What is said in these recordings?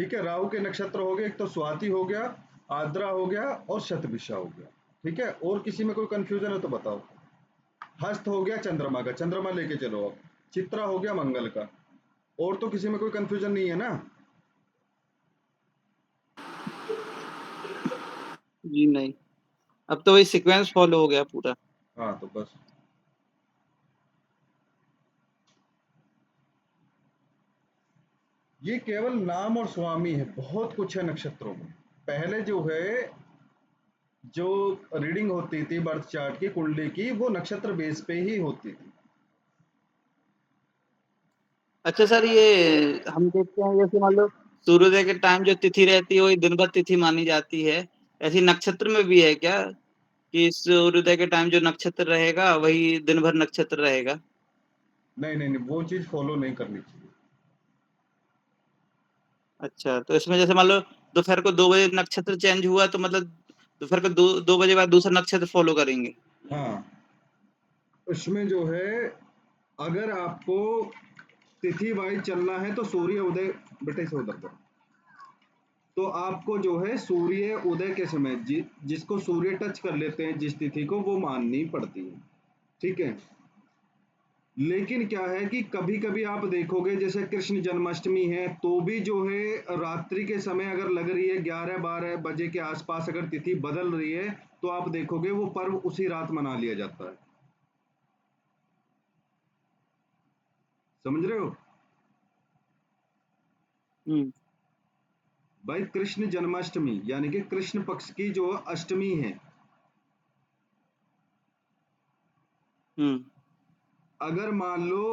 ठीक है, राहु के नक्षत्र हो गए, एक तो स्वाति हो गया, आर्द्रा हो गया और शतभिषा हो गया। ठीक है, और किसी में कोई कंफ्यूजन है तो बताओ। हस्त हो गया चंद्रमा का, चंद्रमा लेके चलो अब। चित्रा हो गया मंगल का। और तो किसी में कोई कंफ्यूजन नहीं है ना? जी नहीं, अब तो वही सीक्वेंस फॉलो हो गया पूरा। हाँ तो बस। ये केवल नाम और स्वामी है, बहुत कुछ है नक्षत्रों में। पहले जो है, जो रीडिंग होती थी बर्थ चार्ट की, कुंडली की, वो नक्षत्र बेस पे ही होती थी। अच्छा सर, ये हम देखते हैं जैसे मान लो सूर्योदय के टाइम जो तिथि रहती है वही दिन भर तिथि मानी जाती है, ऐसी नक्षत्र में भी है क्या कि सूर्योदय के टाइम जो नक्षत्र रहेगा वही दिन भर नक्षत्र रहेगा? नहीं नहीं नहीं, वो चीज फॉलो नहीं करनी चाहिए। अच्छा, तो इसमें जैसे मान लो दोपहर को 2 बजे नक्षत्र चेंज हुआ तो मतलब दोपहर को 2 बजे बाद दूसरा नक्षत्र फॉलो करेंगे? हाँ, उसमें जो है, अगर आपको तिथि वाइज चलना है तो सूर्य उदय, बेटे से उधर करो, तो आपको जो है सूर्य उदय के समय जिसको सूर्य टच कर लेते हैं जिस तिथि को, वो माननी पड़ती है। ठीक है, लेकिन क्या है कि कभी कभी आप देखोगे जैसे कृष्ण जन्माष्टमी है, तो भी जो है रात्रि के समय अगर लग रही है 11-12 बजे के आसपास, अगर तिथि बदल रही है, तो आप देखोगे वो पर्व उसी रात मना लिया जाता है। समझ रहे हो हम्म। भाई? कृष्ण जन्माष्टमी यानी कि कृष्ण पक्ष की जो अष्टमी है, हम्म। अगर मान लो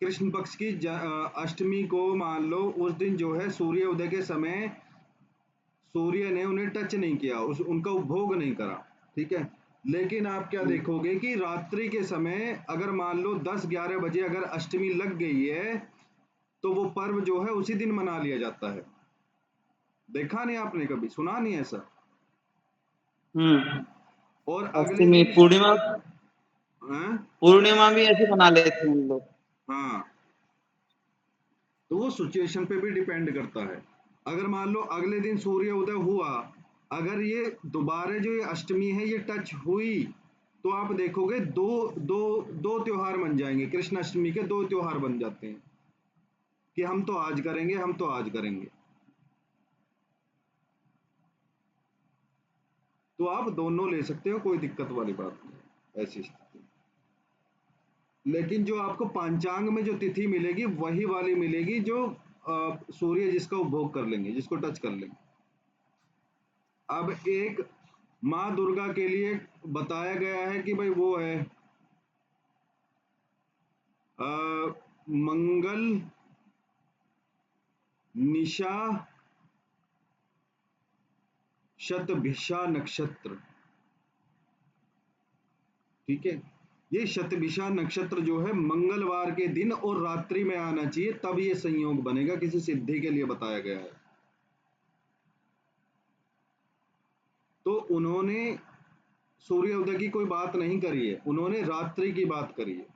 कृष्ण पक्ष की अष्टमी को मान लो, उस दिन जो है सूर्य उदय के समय सूर्य ने उन्हें टच नहीं किया, उनका उपभोग नहीं करा। ठीक है, लेकिन आप क्या हम्म। देखोगे कि रात्रि के समय अगर मान लो 10-11 बजे अगर अष्टमी लग गई है, तो वो पर्व जो है उसी दिन मना लिया जाता है। देखा नहीं आपने, कभी सुना नहीं ऐसा? हम्म। और अगले अष्टमी दिन पूर्णिमा, हाँ, पूर्णिमा भी ऐसे बना लेते हैं हम लोग। हाँ, तो वो सिचुएशन पे भी डिपेंड करता है। अगर मान लो अगले दिन सूर्य उदय हुआ, अगर ये दोबारा जो ये अष्टमी है ये टच हुई, तो आप देखोगे दो दो दो त्योहार बन जाएंगे, कृष्ण अष्टमी के दो त्योहार बन जाते हैं कि हम तो आज करेंगे, हम तो आज करेंगे। तो आप दोनों ले सकते हो, कोई दिक्कत वाली बात नहीं ऐसी स्थिति। लेकिन जो आपको पांचांग में जो तिथि मिलेगी वही वाली मिलेगी जो सूर्य जिसका उपभोग कर लेंगे, जिसको टच कर लेंगे। अब एक माँ दुर्गा के लिए बताया गया है कि भाई वो है अ, मंगल, निशा, शतभिषा नक्षत्र। ठीक है, ये शतभिषा नक्षत्र जो है मंगलवार के दिन और रात्रि में आना चाहिए, तब ये संयोग बनेगा, किसी सिद्धि के लिए बताया गया है। तो उन्होंने सूर्योदय की कोई बात नहीं करी है, उन्होंने रात्रि की बात करी है।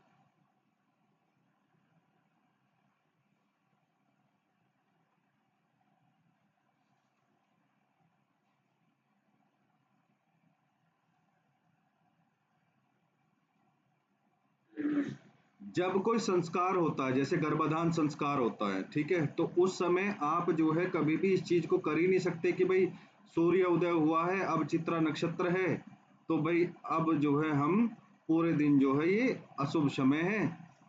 जब कोई संस्कार होता है, जैसे गर्भाधान संस्कार होता है, ठीक है, तो उस समय आप जो है कभी भी इस चीज को कर ही नहीं सकते कि भाई सूर्य उदय हुआ है, अब चित्रा नक्षत्र है, तो भाई अब जो है हम पूरे दिन जो है ये अशुभ समय है,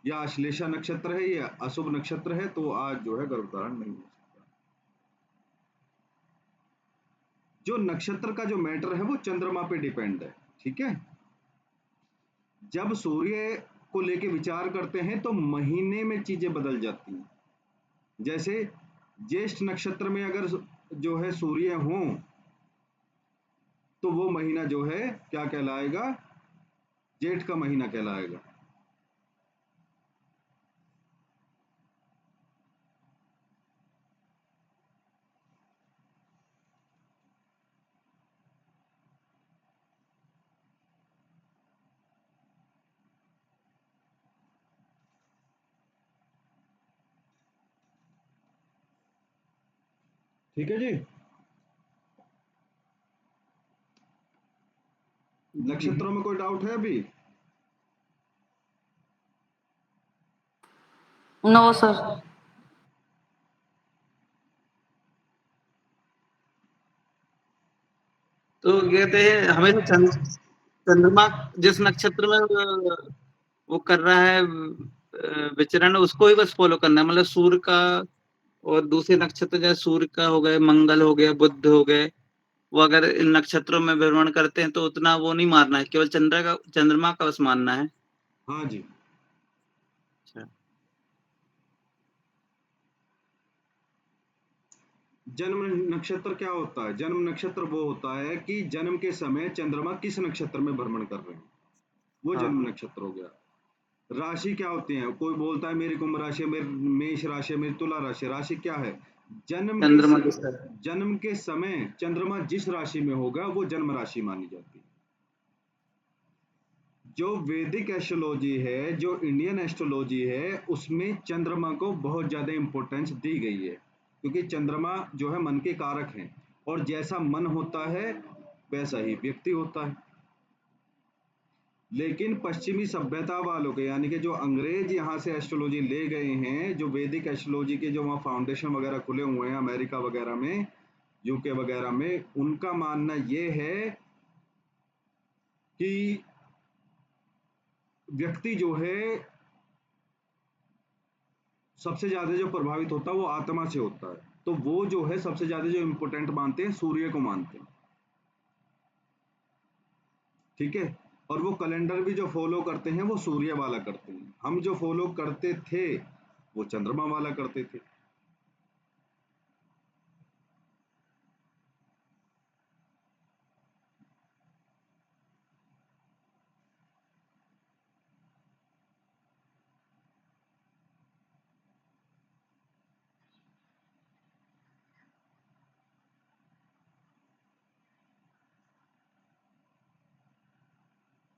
या अश्लेषा नक्षत्र है, या अशुभ नक्षत्र है, तो आज जो है गर्भधारण नहीं हो सकता। जो नक्षत्र का जो मैटर है वो चंद्रमा पे डिपेंड है। ठीक है, जब सूर्य को लेके विचार करते हैं तो महीने में चीजें बदल जाती हैं। जैसे ज्येष्ठ नक्षत्र में अगर जो है सूर्य हो, तो वो महीना जो है क्या कहलाएगा? जेठ का महीना कहलाएगा। ठीक है जी। नक्षत्रों में कोई डाउट है अभी? No sir. तो कहते हैं हमें चंद्रमा जिस नक्षत्र में वो कर रहा है विचरण, उसको ही बस फॉलो करना है, मतलब सूर्य का और दूसरे नक्षत्र जैसे सूर्य का हो गए, मंगल हो गया, बुध हो गए, वो अगर इन नक्षत्रों में भ्रमण करते हैं तो उतना वो नहीं मारना है, केवल चंद्रमा का बस मानना है। हाँ जी। अच्छा। जन्म नक्षत्र क्या होता है? जन्म नक्षत्र वो होता है कि जन्म के समय चंद्रमा किस नक्षत्र में भ्रमण कर रहे हैं, वो हाँ। जन्म नक्षत्र हो गया। राशि क्या होती है? कोई बोलता है मेरी कुंभ राशि है, मेरी मेष राशि है, मेरी तुला राशि। राशि क्या है? चंद्रमा किस जन्म के समय चंद्रमा जिस राशि में होगा वो जन्म राशि मानी जाती है। जो वैदिक एस्ट्रोलॉजी है, जो इंडियन एस्ट्रोलॉजी है, उसमें चंद्रमा को बहुत ज्यादा इंपॉर्टेंस दी गई है, क्योंकि चंद्रमा जो है मन के कारक हैं, और जैसा मन होता है वैसा ही व्यक्ति होता है। लेकिन पश्चिमी सभ्यता वालों के, यानी कि जो अंग्रेज यहाँ से एस्ट्रोलॉजी ले गए हैं, जो वैदिक एस्ट्रोलॉजी के जो वहाँ फाउंडेशन वगैरह खुले हुए हैं अमेरिका वगैरह में, यूके वगैरह में, उनका मानना ये है कि व्यक्ति जो है सबसे ज्यादा जो प्रभावित होता है वो आत्मा से होता है, तो वो जो है सबसे ज्यादा जो इम्पोर्टेंट मानते हैं सूर्य को मानते हैं। ठीक है। और वो कैलेंडर भी जो फॉलो करते हैं वो सूर्य वाला करते हैं, हम जो फॉलो करते थे वो चंद्रमा वाला करते थे।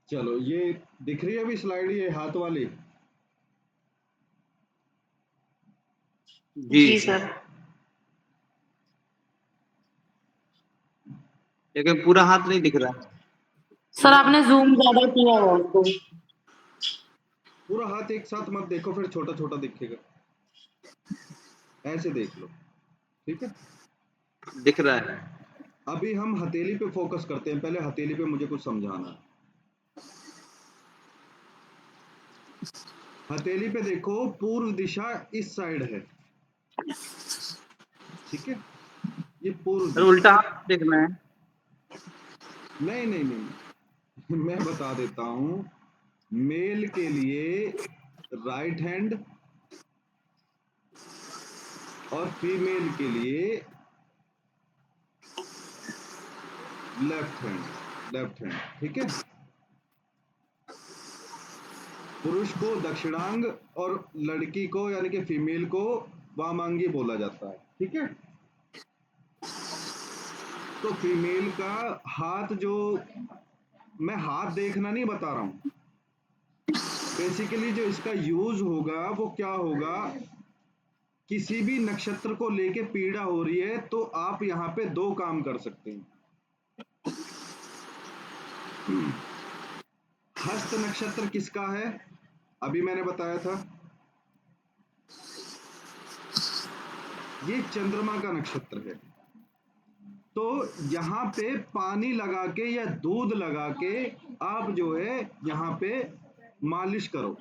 चलो, ये दिख रही है अभी स्लाइड, ये हाथ वाली? जी सर। लेकिन पूरा हाथ नहीं दिख रहा। सर आपने जूम ज्यादा किया हुआ उसको। पूरा हाथ एक साथ मत देखो, फिर छोटा छोटा दिखेगा, ऐसे देख लो। ठीक है। दिख रहा है। अभी हम हथेली पे फोकस करते हैं, पहले हथेली पे मुझे कुछ समझाना है। हथेली पे देखो, पूर्व दिशा इस साइड है, ठीक है, ये पूर्व अरे दिशा। उल्टा हाथ देखना है। नहीं नहीं नहीं, मैं बता देता हूं। मेल के लिए राइट हैंड और फीमेल के लिए लेफ्ट हैंड, ठीक है। पुरुष को दक्षिणांग और लड़की को यानी कि फीमेल को वामांगी बोला जाता है, ठीक है। तो फीमेल का हाथ, जो मैं हाथ देखना नहीं बता रहा हूं, बेसिकली जो इसका यूज होगा वो क्या होगा, किसी भी नक्षत्र को लेके पीड़ा हो रही है तो आप यहाँ पे दो काम कर सकते हैं। हस्त नक्षत्र किसका है? अभी मैंने बताया था, ये चंद्रमा का नक्षत्र है। तो यहाँ पे पानी लगा के या दूध लगा के आप जो है यहाँ पे मालिश करो,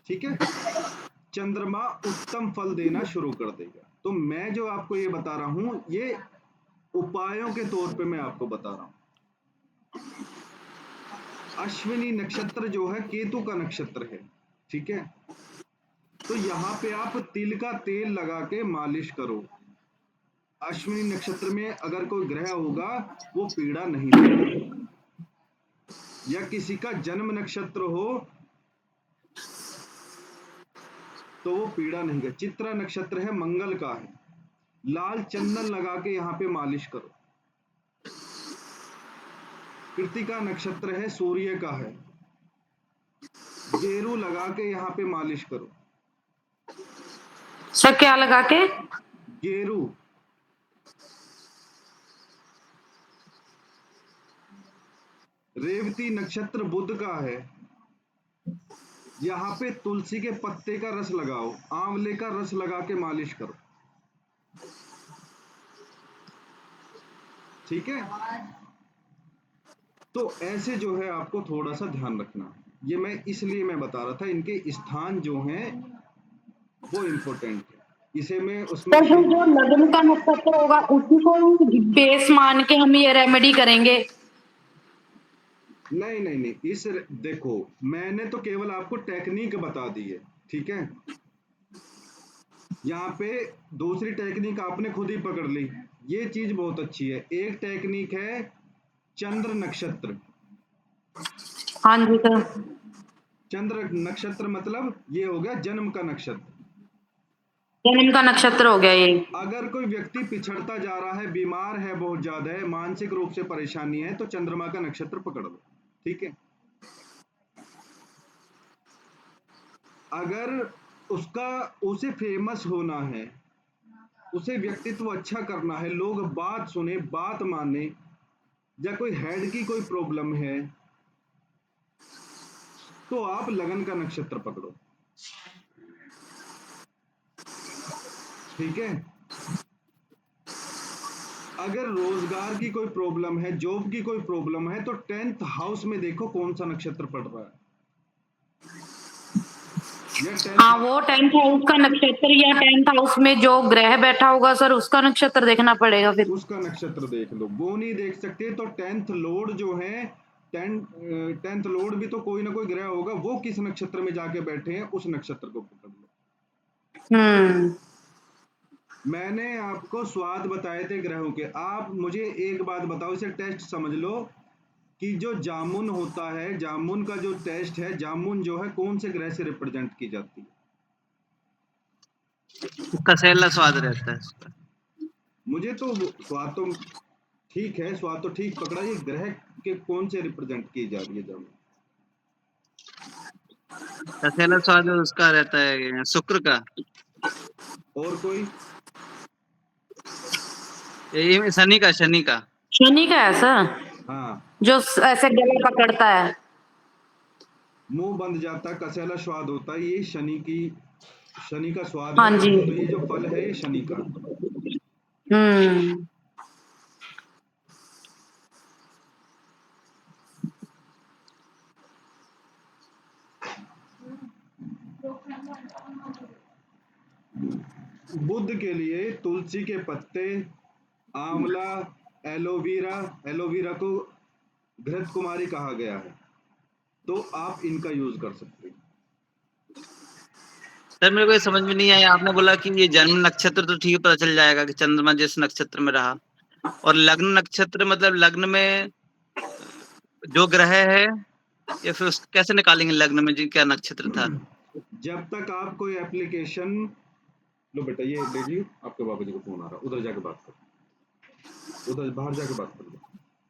ठीक है। चंद्रमा उत्तम फल देना शुरू कर देगा। तो मैं जो आपको ये बता रहा हूं, ये उपायों के तौर पे मैं आपको बता रहा हूं। अश्विनी नक्षत्र जो है केतु का नक्षत्र है, ठीक है। तो यहाँ पे आप तिल का तेल लगा के मालिश करो। अश्विनी नक्षत्र में अगर कोई ग्रह होगा वो पीड़ा नहीं देगा, या किसी का जन्म नक्षत्र हो तो वो पीड़ा नहीं देगा। चित्रा नक्षत्र है, मंगल का है, लाल चंदन लगा के यहाँ पे मालिश करो। कृतिका नक्षत्र है, सूर्य का है, गेरू लगा के यहाँ पे मालिश करो। सर क्या लगा के? गेरू, रेवती नक्षत्र बुध का है। यहाँ पे तुलसी के पत्ते का रस लगाओ, आंवले का रस लगा के मालिश करो, ठीक है। तो ऐसे जो है आपको थोड़ा सा ध्यान रखना, ये मैं इसलिए मैं बता रहा था, इनके स्थान जो हैं वो इम्पोर्टेंट है। इसे मैं उसमें तो फिर जो लग्न का नक्षत्र होगा उसी को बेस मान के हम ये रेमेडी करेंगे। नहीं नहीं नहीं, इस देखो मैंने तो केवल आपको टेक्निक बता दी है, ठीक है। यहाँ पे दूसरी टेक्निक आपने खुद ही पकड़ ली, ये चीज बहुत अच्छी है। एक टेक्निक है चंद्र नक्षत्र। हाँ जी सर। चंद्र नक्षत्र मतलब ये हो गया जन्म का नक्षत्र। जन्म का नक्षत्र हो गया ये। अगर कोई व्यक्ति पिछड़ता जा रहा है, बीमार है, बहुत ज्यादा है, मानसिक रूप से परेशानी है, तो चंद्रमा का नक्षत्र पकड़ लो, ठीक है। अगर उसे फेमस होना है, उसे व्यक्तित्व अच्छा करना है, लोग बात सुने, बात माने, या कोई हेड की कोई प्रॉब्लम है, तो आप लगन का नक्षत्र पकड़ो, ठीक है। अगर रोजगार की कोई प्रॉब्लम है, जॉब की कोई प्रॉब्लम है, तो 10th हाउस में देखो कौन सा नक्षत्र पड़ रहा है, या 10th हाँ वो 10th हाउस का नक्षत्र या 10th हाउस में जो ग्रह बैठा होगा सर उसका नक्षत्र देखना पड़ेगा फिर। उसका नक्षत्र देख लो। वो नहीं देख सकते तो 10th लॉर्ड जो है, 10th लॉर्ड भी तो कोई ना कोई ग्रह होगा, वो किस नक्षत्र में जाके बैठे हैं उस नक्षत्र को पकड़ लो। मैंने आपको स्वाद बताए थे ग्रहों के। आप मुझे एक बात बताओ, इसे टेस्ट समझ लो कि जो जामुन होता है, जामुन का जो टेस्ट है, जामुन जो है कौन से ग्रह से रिप्रेजेंट की जाती है? कसेला स्वाद रहता है इसका। मुझे तो स्वाद तो ठीक है, स्वाद तो ठीक पकड़ा, ये ग्रह के कौन से रिप्रेजेंट की जा रही है जामुन? कसेला स्वाद उसका रहता है शुक्र का। और कोई? ये शनि का, शनि का। शनि का है सर, हाँ, जो ऐसे गले पकड़ता है, मुंह बंद जाता है, कसेला स्वाद होता है, ये शनि का स्वाद हाँ है। जी। तो ये जो फल है ये शनि का। बुध के लिए तुलसी के पत्ते, आंवला, एलोवेरा, एलोवेरा को घृत कुमारी कहा गया है, तो आप इनका यूज कर सकते हैं। सर मेरे को ये समझ में नहीं आया, आपने बोला कि ये जन्म नक्षत्र तो ठीक है, पता चल जाएगा कि चंद्रमा जिस नक्षत्र में रहा, और लग्न नक्षत्र मतलब लग्न में जो ग्रह है, या फिर कैसे निकालेंगे लग्न में जी क्या नक्षत्र था? जब तक आप कोई एप्लीकेशन, लो बेटा ये ले लियो, आपके बाबा जी को फोन आ रहा, उधर जाके बात करो, उधर बाहर जाके बात कर लो।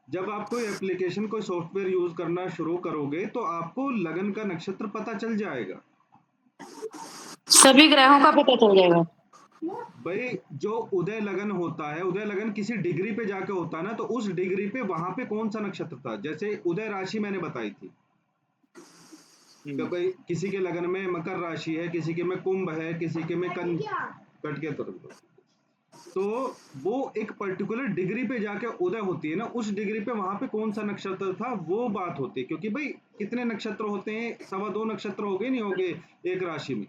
जब आप कोई एप्लीकेशन, कोई सॉफ्टवेयर यूज करना शुरू करोगे तो आपको लगन का नक्षत्र पता चल जाएगा, सभी ग्रहों का पता चल जाएगा। भाई जो उदय लगन होता है, उदय लगन किसी डिग्री पे जाके होता है ना, तो उस डिग्री पे वहां पे कौन सा नक्षत्र था। जैसे उदय राशि मैंने बताई थी, भाई किसी के लगन में मकर राशि है, किसी के में कुंभ है, किसी के में कट के तो वो एक पर्टिकुलर डिग्री पे जाके उदय होती है ना, उस डिग्री पे वहां पे कौन सा नक्षत्र था वो बात होती है। क्योंकि भाई कितने नक्षत्र होते हैं, 2.25 नक्षत्र हो गए, नहीं हो गए एक राशि में,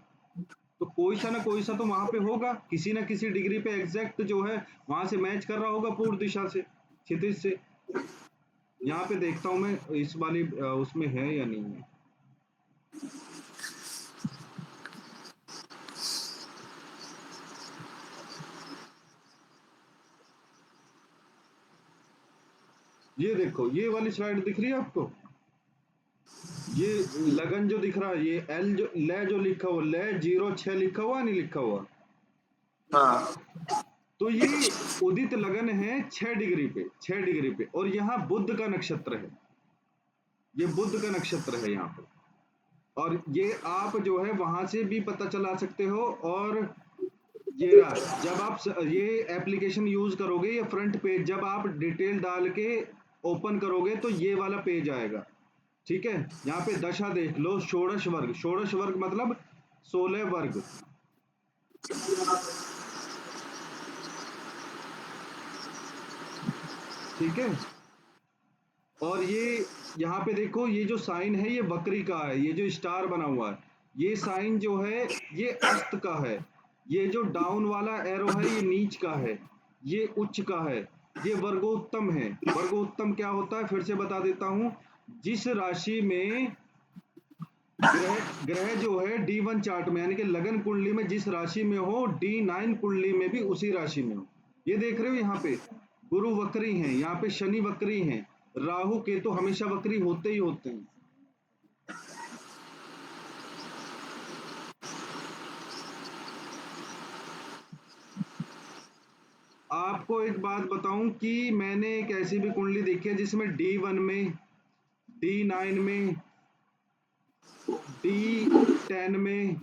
तो कोई सा ना कोई सा तो वहां पे होगा, किसी ना किसी डिग्री पे एग्जैक्ट जो है वहां से मैच कर रहा होगा पूर्व दिशा से, क्षितिज से। यहाँ पे देखता हूं मैं इस वाली उसमें है या नहीं है। ये देखो, ये वाली स्लाइड दिख रही है आपको, ये लगन जो दिख रहा है, ये एल जो ले जो लिखा हुआ, ले 06 लिखा हुआ, नहीं लिखा हुआ, हाँ। तो ये उदित लगन है 6 डिग्री पे, 6 डिग्री पे, और यहाँ बुध का नक्षत्र है, ये बुध का नक्षत्र है यहाँ पर। और ये आप जो है वहां से भी पता चला सकते हो। और ये रहा, जब आप ये एप्लीकेशन यूज करोगे, ये फ्रंट पेज जब आप डिटेल डाल के ओपन करोगे तो ये वाला पेज आएगा, ठीक है। यहाँ पे दशा देख लो, षोडश वर्ग मतलब 16 वर्ग, ठीक है। और ये यहाँ पे देखो, ये जो साइन है ये वक्री का है, ये जो स्टार बना हुआ है ये साइन जो है ये अस्त का है, ये जो डाउन वाला एरो है ये नीच का है, ये उच्च का है, ये वर्गोत्तम है। वर्गोत्तम क्या होता है फिर से बता देता हूं, जिस राशि में ग्रह जो है D1 चार्ट में यानी कि लगन कुंडली में जिस राशि में हो, D9 कुंडली में भी उसी राशि में हो। ये देख रहे हो यहाँ पे गुरु वक्री हैं, यहाँ पे शनि वक्री हैं, राहु केतु हमेशा वक्री होते ही होते हैं। आपको एक बात बताऊं कि मैंने एक ऐसी भी कुंडली देखी है जिसमें D1 में, D9 में, D10 में,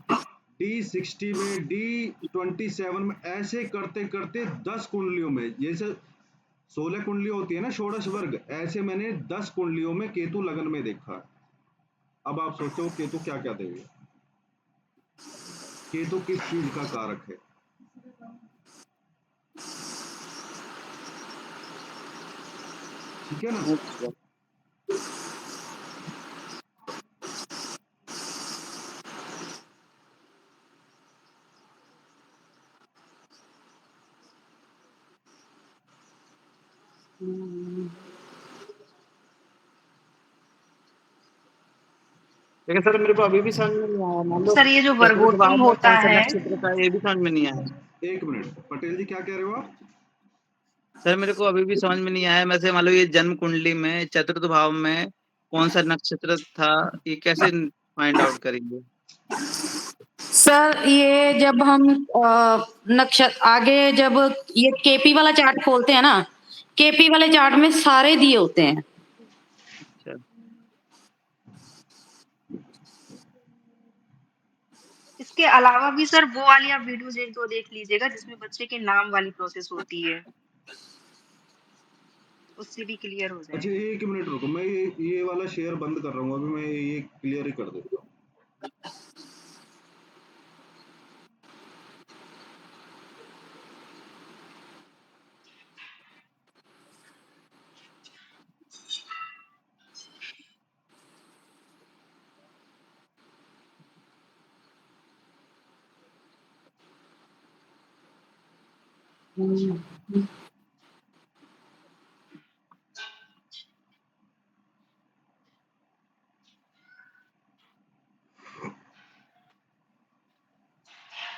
D60 में, D27 में, ऐसे करते करते 10 कुंडलियों में, जैसे 16 कुंडलियों होती है ना षोडश वर्ग, ऐसे मैंने 10 कुंडलियों में केतु लगन में देखा। अब आप सोचो केतु क्या क्या देगा, केतु किस चीज का कारक है। ठीक है ना। लेकिन सर मेरे को अभी भी समझ में नहीं आया, मान लो सर ये जो चतुर्थ वर्गोत्तम भाव में होता कौन सा है, नक्षत्र था ये भी समझ में नहीं आया। एक मिनट पटेल जी क्या कह रहे हो आप। सर मेरे को अभी भी समझ में नहीं आया, वैसे मान लो ये जन्म कुंडली में चतुर्थ भाव में कौन सा नक्षत्र था, ये कैसे फाइंड आउट करेंगे। सर ये जब हम नक्षत्र आगे जब ये केपी वाला चार्ट खोलते हैं ना, केपी वाले चार्ट में सारे दिए होते हैं। अच्छा, इसके अलावा भी सर वो वाली आप वीडियोज एक दो देख लीजिएगा जिसमें बच्चे के नाम वाली प्रोसेस होती है, उससे भी क्लियर हो अच्छा जाएगा। एक मिनट रुको, मैं ये वाला शेयर बंद कर रहा हूँ अभी, मैं ये क्लियर ही कर देता हूँ।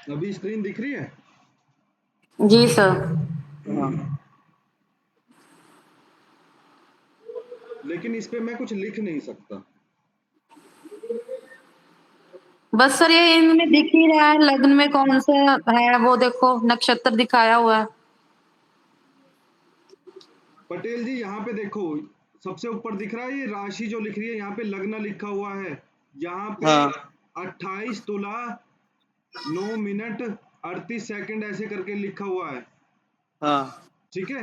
अभी स्क्रीन दिख रही है। जी सर। लेकिन इस पे मैं कुछ लिख नहीं सकता। बस सर ये इनमें दिख ही रहा है लग्न में कौन सा है, वो देखो नक्षत्र दिखाया हुआ है। पटेल जी यहाँ पे देखो, सबसे ऊपर दिख रहा है ये राशि जो लिख रही है, यहाँ पे लग्न लिखा हुआ है, यहाँ पे हाँ 28 तुला 9 मिनट 38 सेकंड ऐसे करके लिखा हुआ है, हाँ ठीक है।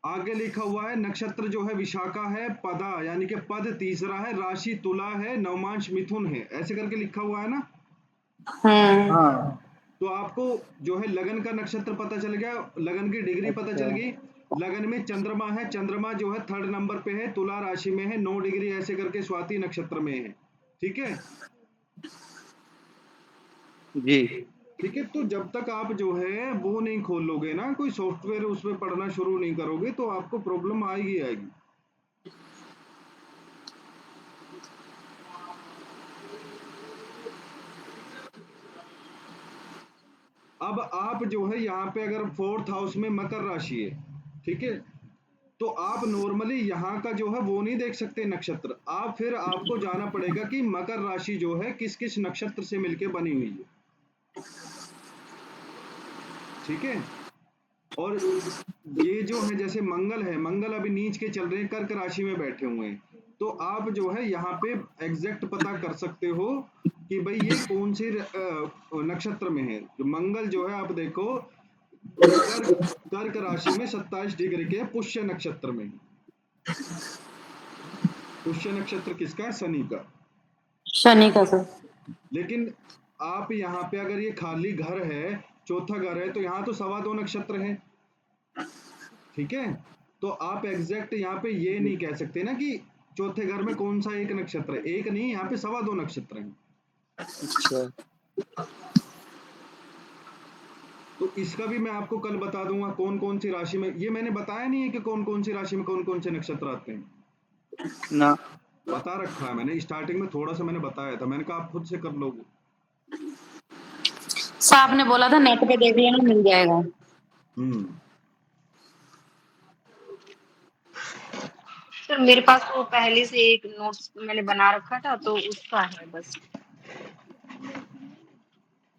आगे लिखा हुआ है नक्षत्र जो है विशाखा है, पदा यानी कि पद तीसरा है, राशि तुला है, नवमांश मिथुन है, ऐसे करके लिखा हुआ है ना। हाँ तो आपको जो है लगन का नक्षत्र पता चल गया, लगन की डिग्री पता चल गई। लगन में चंद्रमा है, चंद्रमा जो है 3rd नंबर पे है, तुला राशि में है, 9 डिग्री ऐसे करके स्वाति नक्षत्र में है, ठीक है। जी। ठीक है, तो जब तक आप जो है वो नहीं खोलोगे ना, कोई सॉफ्टवेयर उसमें पढ़ना शुरू नहीं करोगे, तो आपको प्रॉब्लम आएगी आएगी। अब आप जो है यहाँ पे अगर 4th हाउस में मकर राशि है, ठीक है, तो आप नॉर्मली यहाँ का जो है वो नहीं देख सकते नक्षत्र, आप फिर आपको जाना पड़ेगा कि मकर राशि जो है किस किस नक्षत्र से मिलके बनी हुई है, ठीक है। और ये जो है जैसे मंगल है, मंगल अभी नीच के चल रहे हैं, कर्क राशि में बैठे हुए हैं, तो आप जो है यहाँ पे एग्जैक्ट पता कर सकते हो कि भाई ये कौन सी नक्षत्र में है। जो मंगल जो है आप देखो कर्क राशि में 27 डिग्री के पुष्य नक्षत्र में, पुष्य नक्षत्र किसका है? शनि का। शनि का सर। लेकिन आप यहाँ पे अगर ये खाली घर है, चौथा घर है, तो यहाँ तो 2.25 नक्षत्र हैं, ठीक है। तो आप एग्जैक्ट यहाँ पे ये नहीं कह सकते ना कि चौथे घर में कौन सा एक नक्षत्र है। एक नहीं, यहाँ पे 2.25 नक्षत्र हैं। अच्छा, तो इसका भी मैं आपको कल बता दूंगा कौन कौन सी राशि में। ये मैंने बताया नहीं है कि कौन कौन सी राशि में कौन कौन से नक्षत्र आते हैं, ना बता रखा है मैंने। स्टार्टिंग में थोड़ा सा मैंने बताया था, मैंने कहा आप खुद से कर लोगे। साहब ने बोला था नेट पे देख लेना, मिल जाएगा। सर मेरे पास तो पहले से एक नोट्स मैंने बना रखा था, तो उसका है बस।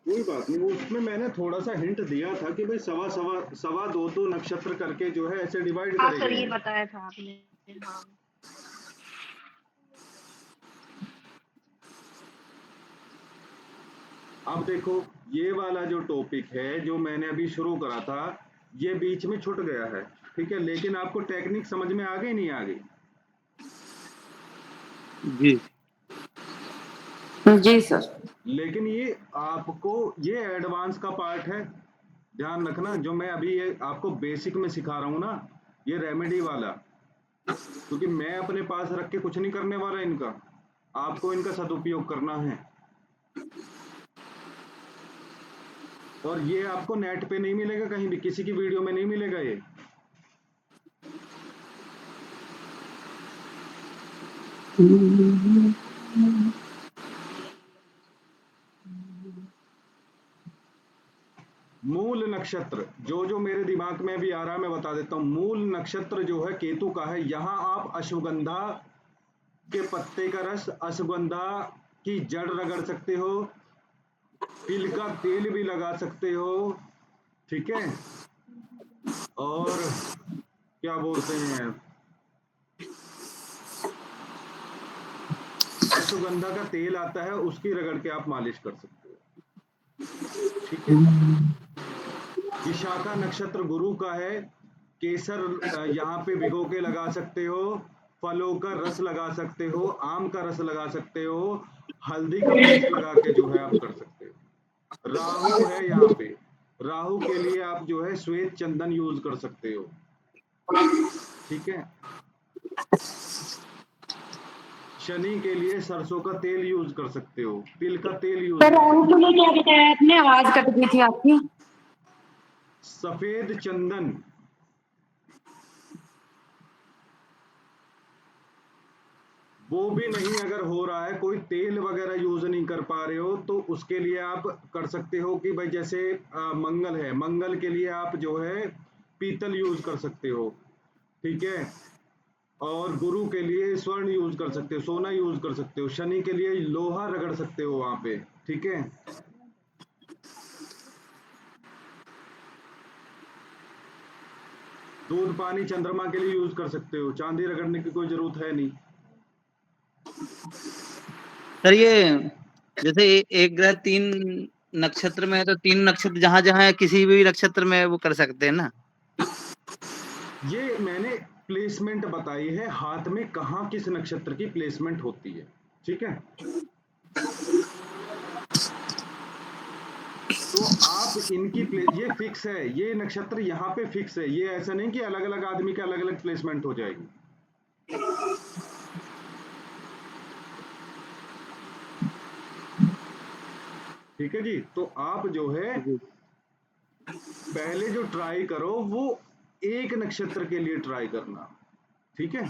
कोई बात नहीं, वो उसमें मैंने थोड़ा सा हिंट दिया था कि भाई 2.25 नक्षत्र करके जो है ऐसे डिवाइड हाँ करे सर, गए ये हैं। बताया था आपने। हाँ अब देखो, ये वाला जो टॉपिक है जो मैंने अभी शुरू करा था, ये बीच में छूट गया है, ठीक है। लेकिन आपको टेक्निक समझ में आ गई नहीं आ गई? जी जी सर। लेकिन ये आपको, ये एडवांस का पार्ट है, ध्यान रखना। जो मैं अभी ये आपको बेसिक में सिखा रहा हूँ ना, ये रेमेडी वाला, क्योंकि मैं अपने पास रख के कुछ नहीं करने वाला इनका, आपको इनका सदुपयोग करना है। और ये आपको नेट पे नहीं मिलेगा, कहीं भी किसी की वीडियो में नहीं मिलेगा ये। मूल नक्षत्र जो जो मेरे दिमाग में भी आ रहा है मैं बता देता हूँ। मूल नक्षत्र जो है केतु का है। यहाँ आप अश्वगंधा के पत्ते का रस, अश्वगंधा की जड़ रगड़ सकते हो, तिल का तेल भी लगा सकते हो, ठीक है। और क्या बोलते हैं, अश्वगंधा का तेल आता है, उसकी रगड़ के आप मालिश कर सकते हो, ठीक है। विशाखा नक्षत्र गुरु का है। केसर यहाँ पे भिगो के लगा सकते हो, फलों का रस लगा सकते हो, आम का रस लगा सकते हो, हल्दी का पेस्ट लगा के जो है आप कर सकते हो। राहु है यहाँ पे, राहु के लिए आप जो है श्वेत चंदन यूज कर सकते हो, ठीक है। शनि के लिए सरसों का तेल यूज कर सकते हो, तिल का तेल यूज सर कर राहु सकते के हो। लिए क्या बताया आपने? आवाज कट गई थी आपकी। सफेद चंदन, वो भी नहीं अगर हो रहा है, कोई तेल वगैरह यूज नहीं कर पा रहे हो, तो उसके लिए आप कर सकते हो कि भाई जैसे मंगल है, मंगल के लिए आप जो है पीतल यूज कर सकते हो, ठीक है। और गुरु के लिए स्वर्ण यूज कर सकते हो, सोना यूज कर सकते हो। शनि के लिए लोहा रगड़ सकते हो वहां पे, ठीक है। दूध पानी चंद्रमा के लिए यूज कर सकते हो, चांदी रगड़ने की कोई जरूरत है नहीं। सर, ये जैसे एक ग्रह 3 नक्षत्र में है, तो 3 नक्षत्र जहाँ जहाँ है किसी भी नक्षत्र में वो कर सकते हैं ना? ये मैंने प्लेसमेंट बताई है, हाथ में कहाँ किस नक्षत्र की प्लेसमेंट होती है, ठीक है। तो आप इनकी ये फिक्स है, ये नक्षत्र यहाँ पे फिक्स है। ये ऐसा नहीं कि अलग अलग आदमी के अलग अलग प्लेसमेंट हो जाएगी। ठीक है जी। तो आप जो है पहले जो ट्राई करो वो एक नक्षत्र के लिए ट्राई करना, ठीक है।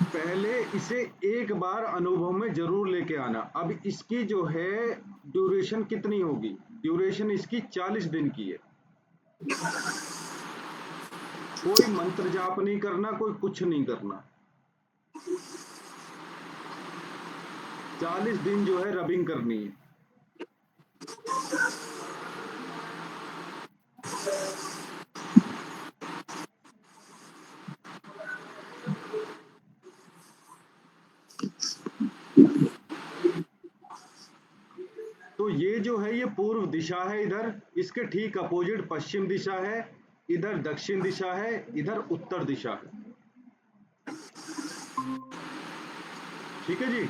पहले इसे एक बार अनुभव में जरूर लेके आना। अब इसकी जो है ड्यूरेशन कितनी होगी? ड्यूरेशन इसकी 40 दिन की है। कोई मंत्र जाप नहीं करना, कोई कुछ नहीं करना। 40 दिन जो है रबिंग करनी है। तो ये जो है ये पूर्व दिशा है, इधर इसके ठीक अपोजिट पश्चिम दिशा है, इधर दक्षिण दिशा है, इधर उत्तर दिशा है। ठीक है जी।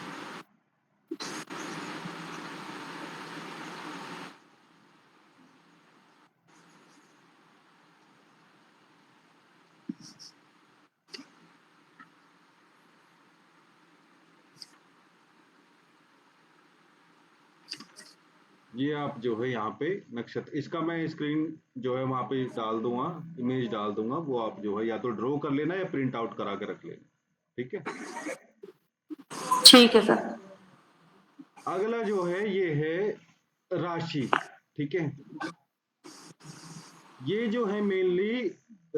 ये आप जो है यहाँ पे नक्षत्र, इसका मैं स्क्रीन जो है वहां पे डाल दूंगा, इमेज डाल दूंगा, वो आप जो है या तो ड्रॉ कर लेना या प्रिंट आउट करा के रख लेना। ठीक है। ठीक है सर। अगला जो है ये है राशि। ठीक है। ये जो है मेनली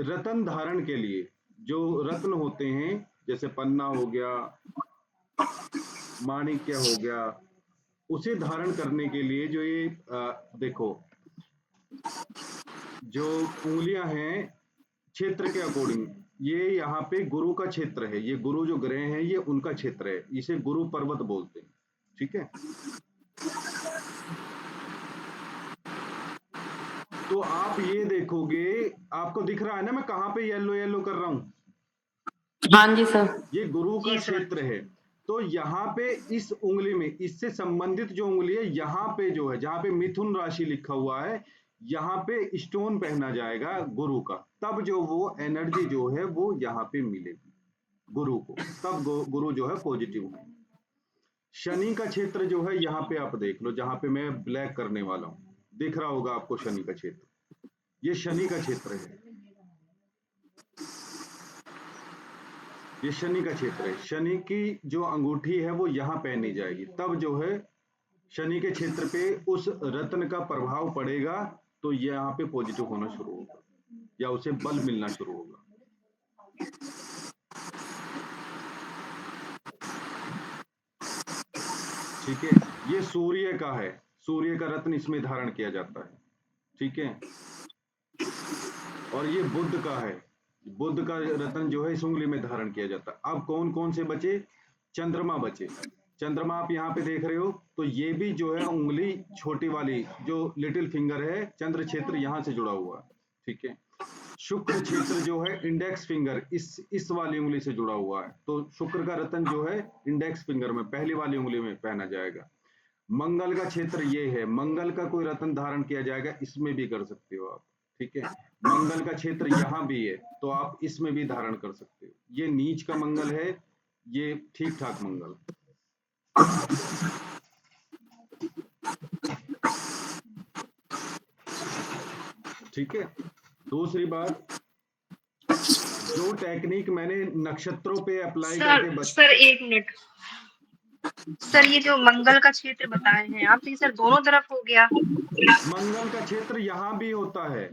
रत्न धारण के लिए, जो रत्न होते हैं जैसे पन्ना हो गया, माणिक्य हो गया, उसे धारण करने के लिए जो ये देखो जो उंगलियां हैं क्षेत्र के अकॉर्डिंग, ये यहाँ पे गुरु का क्षेत्र है, ये गुरु जो ग्रह हैं ये उनका क्षेत्र है, इसे गुरु पर्वत बोलते हैं। ठीक है। तो आप ये देखोगे, आपको दिख रहा है ना मैं कहाँ पे येलो येलो कर रहा हूं? हाँ जी सर। ये गुरु का जी सर। क्षेत्र है। तो यहाँ पे इस उंगली में, इससे संबंधित जो उंगली है यहाँ पे जो है, जहाँ पे मिथुन राशि लिखा हुआ है, यहाँ पे स्टोन पहना जाएगा गुरु का, तब जो वो एनर्जी जो है वो यहाँ पे मिलेगी गुरु को, तब गुरु जो है पॉजिटिव है। शनि का क्षेत्र जो है यहाँ पे आप देख लो, जहाँ पे मैं ब्लैक करने वाला हूँ, दिख रहा होगा आपको शनि का क्षेत्र, ये शनि का क्षेत्र है, ये शनि का क्षेत्र है। शनि की जो अंगूठी है वो यहाँ पहनी जाएगी, तब जो है शनि के क्षेत्र पे उस रत्न का प्रभाव पड़ेगा, तो यहाँ पे पॉजिटिव होना शुरू होगा या उसे बल मिलना शुरू होगा। ठीक है। ये सूर्य का है, सूर्य का रत्न इसमें धारण किया जाता है। ठीक है। और ये बुध का है, बुध का रत्न जो है इस उंगली में धारण किया जाता है। अब कौन कौन से बचे? चंद्रमा बचे। चंद्रमा आप यहाँ पे देख रहे हो, तो ये भी जो है उंगली छोटी वाली जो लिटिल फिंगर है, चंद्र क्षेत्र यहाँ से जुड़ा हुआ है। ठीक है। शुक्र क्षेत्र जो है इंडेक्स फिंगर इस वाली उंगली से जुड़ा हुआ है, तो शुक्र का रत्न जो है इंडेक्स फिंगर में पहली वाली उंगली में पहना जाएगा। मंगल का क्षेत्र ये है, मंगल का कोई रत्न धारण किया जाएगा, इसमें भी कर सकते हो आप। ठीक है। मंगल का क्षेत्र यहाँ भी है, तो आप इसमें भी धारण कर सकते हो। ये नीच का मंगल है, ये ठीक ठाक मंगल। ठीक है। दूसरी बात, जो टेक्निक मैंने नक्षत्रों पे अप्लाई करके सर 1 मिनट सर, ये जो मंगल का क्षेत्र बताए हैं आप, तो ये सर दोनों तरफ हो गया? मंगल का क्षेत्र यहाँ भी होता है,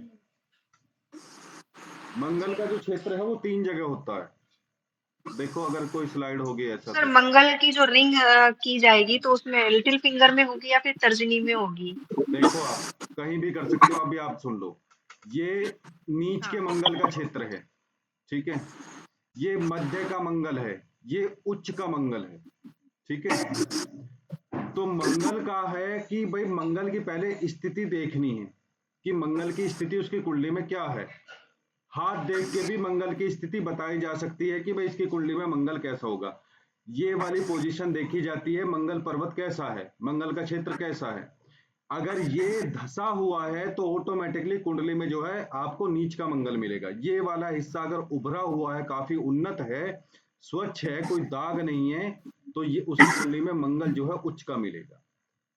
मंगल का जो क्षेत्र है वो 3 जगह होता है। देखो अगर कोई स्लाइड होगी ऐसा। सर मंगल की जो रिंग की जाएगी तो उसमें लिटिल फिंगर में होगी या फिर तर्जनी में होगी? देखो आप कहीं भी कर सकते हो। अभी आप सुन लो, ये नीच के मंगल का क्षेत्र है। ठीक है। ये मध्य का मंगल है, ये उच्च का मंगल है। ठीक है। तो मंगल का है कि भाई मंगल की पहले स्थिति देखनी है कि मंगल की स्थिति उसकी कुंडली में क्या है। हाथ देख के भी मंगल की स्थिति बताई जा सकती है कि भाई इसकी कुंडली में मंगल कैसा होगा। ये वाली पोजीशन देखी जाती है, मंगल पर्वत कैसा है, मंगल का क्षेत्र कैसा है। अगर ये धसा हुआ है तो ऑटोमेटिकली कुंडली में जो है आपको नीच का मंगल मिलेगा। ये वाला हिस्सा अगर उभरा हुआ है, काफी उन्नत है, स्वच्छ है, कोई दाग नहीं है, तो ये उस कुंडली में मंगल जो है उच्च का मिलेगा।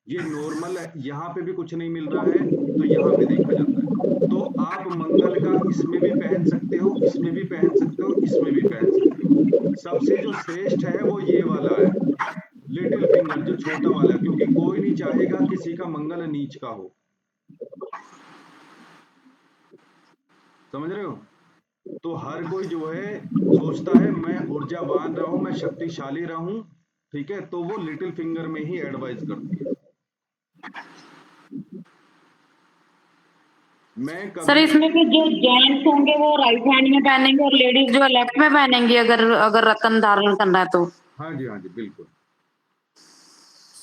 ये नॉर्मल है, यहाँ पे भी कुछ नहीं मिल रहा है तो यहाँ पे देखा जाता है। तो आप मंगल का इसमें भी पहन सकते हो, इसमें भी पहन सकते हो, इसमें भी पहन सकते हो। सबसे जो श्रेष्ठ है वो ये वाला है, लिटिल फिंगर, जो छोटा वाला है, क्योंकि कोई नहीं चाहेगा किसी का मंगल नीच का हो। समझ रहे हो? तो हर कोई जो है सोचता है मैं ऊर्जावान रहूं, मैं शक्तिशाली रहूं। ठीक है। तो वो लिटिल फिंगर में ही एडवाइस करती है। मैं सर इसमें भी जो जेंट्स होंगे वो राइट हैंड में पहनेंगे और लेडीज जो लेफ्ट में पहनेंगी, अगर रत्न धारण करना है तो? हाँ जी, हाँ जी, बिल्कुल।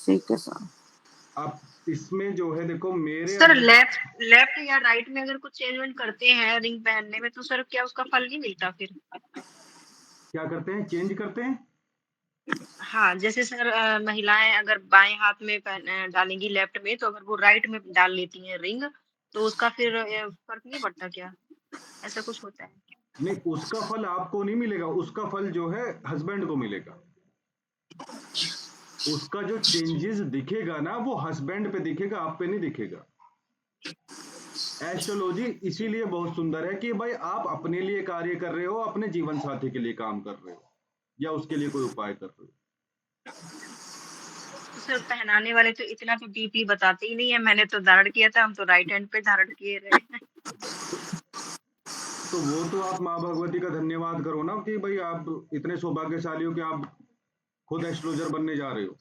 ठीक है सर। आप इसमें जो है देखो मेरे सर अंदर लेफ्ट लेफ्ट या राइट में अगर कुछ चेंजमेंट करते हैं रिंग पहनने में तो सर क्या उसका फल नहीं मिलता फिर? क्या करते हैं, चेंज करते हैं। हाँ, जैसे सर महिलाएँ अगर बाएँ हाथ में डालेंगी लेफ्ट में तो अगर वो राइट में डाल लेती हैं रिंग तो उसका फिर फ़र्क नहीं पड़ता क्या? ऐसा कुछ होता है? नहीं, उसका फल आपको नहीं मिलेगा, उसका फल जो है हस्बैंड को मिलेगा। उसका जो चेंजेस दिखेगा ना वो हस्बैंड पे दिखेगा, आप पे नहीं दिखेगा। एस्ट्रोलॉजी इसीलिए बहुत सुंदर है कि भाई आप अपने लिए कार्य कर रहे हो, अपने जीवन साथी के लिए काम कर रहे हो या उसके लिए कोई उपाय कर रहे हो। तो सर पहनाने वाले तो इतना तो डीपली बताते ही नहीं है, मैंने तो धारण किया था, हम तो राइट हैंड पे धारण किए रहे। तो वो तो आप माँ भगवती का धन्यवाद करो ना कि भाई आप इतने सौभाग्यशाली हो कि आप खुद एस्ट्रोलॉजर बनने जा रहे हो।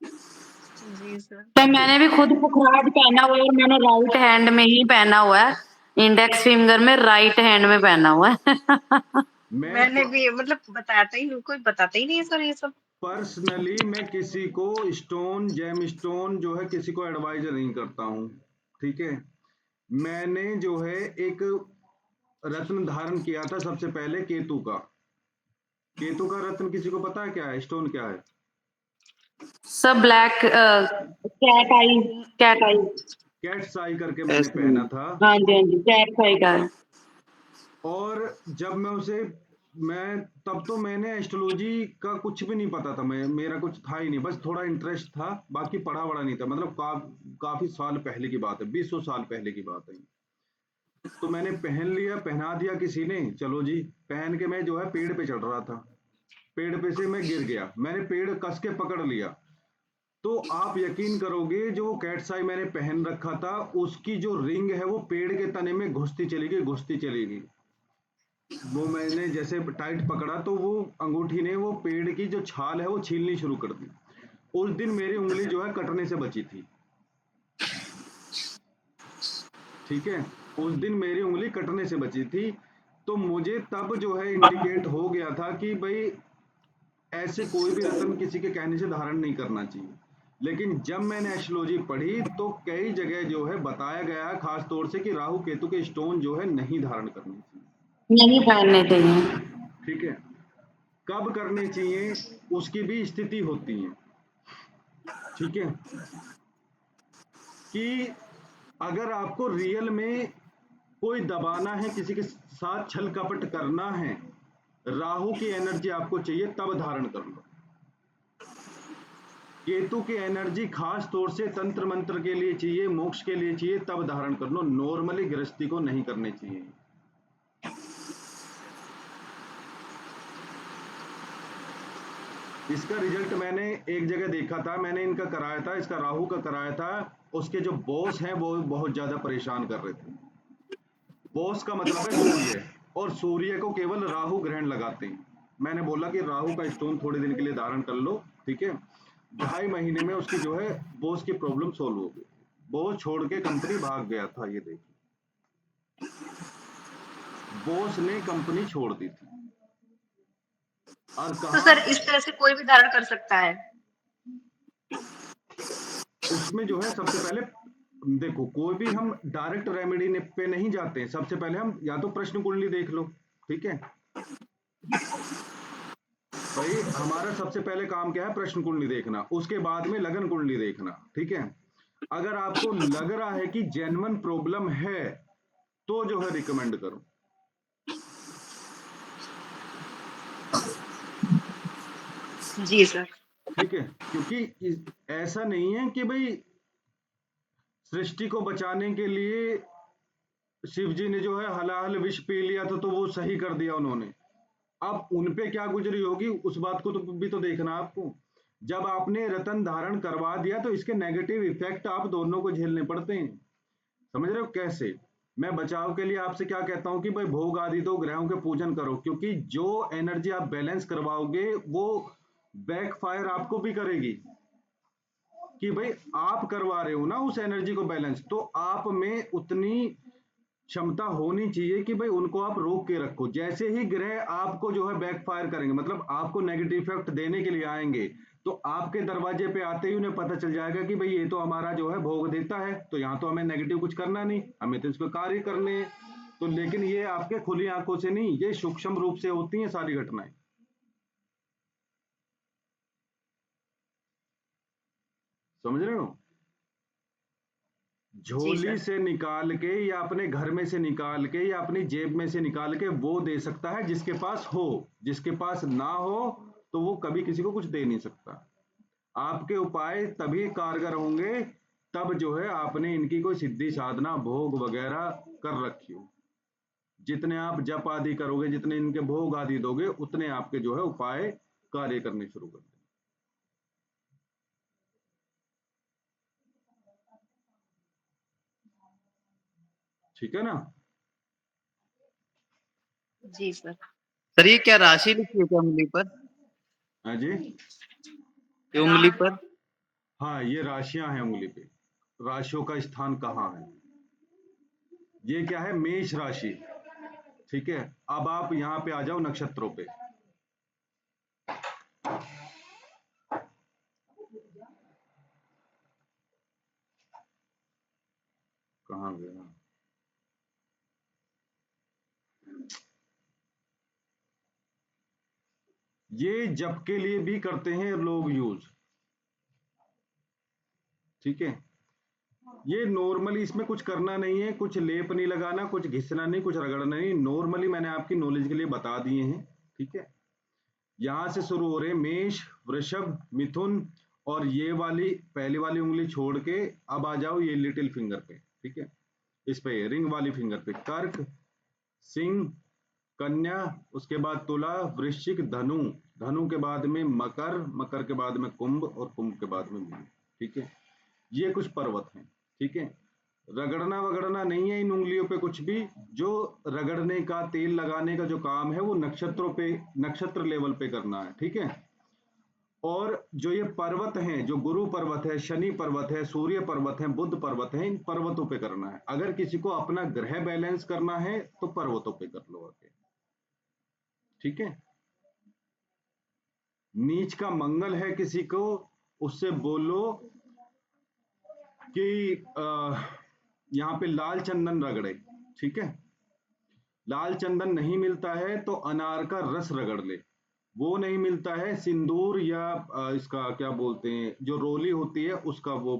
जी सर। तो मैंने भी खुद पुखराज पहना हुआ है और मैंने राइट हैंड में ही पहना हुआ है, इंडेक्स फिंगर में राइट हैंड में पहना हुआ है। मैंने भी मतलब कोई बताता ही नहीं है सर ये सब। पर्सनली मैं किसी को स्टोन, जेम स्टोन जो है किसी को एडवाइजर नहीं करता हूँ, ठीक है। मैंने जो है एक रत्न धारण किया था सबसे पहले केतु का। केतु का रत्न किसी को पता है क्या है, स्टोन क्या है? सब ब्लैक कैट आई, कैट आई। कैट्स आई करके मैंने ऐसे पहना नहीं। था। हाँ जी, हाँ जी, कैट आई का है। और जब मैं तब तो मैंने एस्ट्रोलॉजी का कुछ भी नहीं पता था, मेरा कुछ था ही नहीं, बस थोड़ा इंटरेस्ट था, बाकी पढ़ा बड़ा नहीं था। मतलब काफी साल पहले की बात है, 20 साल पहले की बात है। तो मैंने पहन लिया, पहना दिया किसी ने, चलो जी। पहन के मैं जो है पेड़ पे चढ़ रहा था, पेड़ पे से मैं गिर गया, मैंने पेड़ कस के पकड़ लिया। तो आप यकीन करोगे जो कैट्स आई मैंने पहन रखा था उसकी जो रिंग है वो पेड़ के तने में घुसती चली गई, घुसती चली गई। वो मैंने जैसे टाइट पकड़ा तो वो अंगूठी ने वो पेड़ की जो छाल है वो छीलनी शुरू कर दी। उस दिन मेरी उंगली जो है कटने से बची थी, ठीक है। उस दिन मेरी उंगली कटने से बची थी। तो मुझे तब जो है इंडिकेट हो गया था कि भाई ऐसे कोई भी रत्न किसी के कहने से धारण नहीं करना चाहिए। लेकिन जब मैंने एस्ट्रोलॉजी पढ़ी तो कई जगह जो है बताया गया है खास तौर से कि राहु केतु के स्टोन जो है नहीं धारण करने चाहिए, नहीं पहनने चाहिए। ठीक है। कब करने चाहिए उसकी भी स्थिति होती है, ठीक है। कि अगर आपको रियल में कोई दबाना है, किसी के साथ छल कपट करना है, राहु की एनर्जी आपको चाहिए तब धारण कर लो। केतु की एनर्जी खास तौर से तंत्र मंत्र के लिए चाहिए, मोक्ष के लिए चाहिए, तब धारण कर लो। नॉर्मली गृहस्थी को नहीं करने चाहिए। इसका रिजल्ट मैंने एक जगह देखा था, मैंने इनका कराया था, इसका राहु का कराया था। उसके जो बॉस हैं वो बहुत ज्यादा परेशान कर रहे थे। बॉस का मतलब है सूर्य, और सूर्य को केवल राहु ग्रहण लगाते हैं। मैंने बोला कि राहु का स्टोन थोड़े दिन के लिए धारण कर लो, ठीक है। 2.5 महीने में उसकी जो है बॉस की प्रॉब्लम सोल्व हो गई। बॉस छोड़ के कंपनी भाग गया था, ये देखिए, बॉस ने कंपनी छोड़ दी थी। और तो कहा सर इस तरह से कोई भी धारण कर सकता है? उसमें जो है सबसे पहले देखो, कोई भी हम डायरेक्ट रेमेडी पे नहीं जाते हैं। सबसे पहले हम या तो प्रश्न कुंडली देख लो, ठीक है। भाई हमारा सबसे पहले काम क्या है, प्रश्न कुंडली देखना, उसके बाद में लगन कुंडली देखना, ठीक है। अगर आपको लग रहा है कि जेन्युइन प्रॉब्लम है तो जो है रिकमेंड करो, जी सर। ठीक है। क्योंकि ऐसा नहीं है कि भाई सृष्टि को बचाने के लिए शिव जी ने जो है हलाहल विष पी लिया था तो वो सही कर दिया उन्होंने। अब उन पे क्या गुजरी होगी उस बात को तो भी तो देखना आपको। जब आपने रतन धारण करवा दिया तो इसके नेगेटिव इफेक्ट आप दोनों को झेलने पड़ते हैं। समझ रहे हो कैसे? मैं बचाव के लिए आपसे क्या कहता हूं कि भाई भोग आदि दो, ग्रहों के पूजन करो, क्योंकि जो एनर्जी आप बैलेंस करवाओगे वो बैकफायर आपको भी करेगी। कि भाई आप करवा रहे हो ना उस एनर्जी को बैलेंस, तो आप में उतनी क्षमता होनी चाहिए कि भाई उनको आप रोक के रखो। जैसे ही ग्रह आपको जो है बैकफायर करेंगे, मतलब आपको नेगेटिव इफेक्ट देने के लिए आएंगे, तो आपके दरवाजे पे आते ही उन्हें पता चल जाएगा कि भाई ये तो हमारा जो है भोग देता है, तो यहाँ तो हमें नेगेटिव कुछ करना नहीं, हमें तो इसको कार्य करने हैं। तो लेकिन ये आपके खुली आंखों से नहीं, ये सूक्ष्म रूप से होती हैं सारी घटनाएं। समझ रहे हो? जी झोली सर। से निकाल के या अपने घर में से निकाल के या अपनी जेब में से निकाल के वो दे सकता है जिसके पास हो, जिसके पास ना हो तो वो कभी किसी को कुछ दे नहीं सकता। आपके उपाय तभी कारगर होंगे तब जो है आपने इनकी कोई सिद्धि साधना भोग वगैरह कर रखी हो। जितने आप जप आदि करोगे, जितने इनके भोग आदि दोगे, उतने आपके जो है उपाय कार्य करने शुरू कर देंगे। ठीक है ना? जी सर। सर ये क्या राशि लिखी है क्या उंगली पर? हाँ जी, ये उंगली पर? हाँ ये राशियां हैं उंगली पे। राशियों का स्थान कहाँ है? ये क्या है? मेष राशि। ठीक है, अब आप यहाँ पे आ जाओ नक्षत्रों पे। कहाँ गया? ये जप के लिए भी करते हैं लोग यूज। ठीक है, ये नॉर्मली इसमें कुछ करना नहीं है, कुछ लेप नहीं लगाना, कुछ घिसना नहीं, कुछ रगड़ना नहीं। नॉर्मली मैंने आपकी नॉलेज के लिए बता दिए हैं। ठीक है, यहां से शुरू हो रहे मेष, वृषभ, मिथुन, और ये वाली पहली वाली उंगली छोड़ के अब आ जाओ ये लिटिल फिंगर पे। ठीक है, इस पे रिंग वाली फिंगर पे कर्क, सिंह, कन्या, उसके बाद तुला, वृश्चिक, धनु, धनु के बाद में मकर, मकर के बाद में कुंभ, और कुंभ के बाद में मीन। ठीक है, ये कुछ पर्वत हैं। ठीक है, रगड़ना वगड़ना नहीं है इन उंगलियों पे कुछ भी। जो रगड़ने का, तेल लगाने का जो काम है वो नक्षत्रों पे, नक्षत्र लेवल पे करना है। ठीक है, और जो ये पर्वत हैं, जो गुरु पर्वत है, शनि पर्वत है, सूर्य पर्वत है, बुध पर्वत है, इन पर्वतों पे करना है। अगर किसी को अपना ग्रह बैलेंस करना है तो पर्वतों पे कर लो आके। ठीक है, नीच का मंगल है किसी को, उससे बोलो कि यहाँ पे लाल चंदन रगड़े। ठीक है, लाल चंदन नहीं मिलता है तो अनार का रस रगड़ ले। वो नहीं मिलता है, सिंदूर या इसका क्या बोलते हैं, जो रोली होती है उसका वो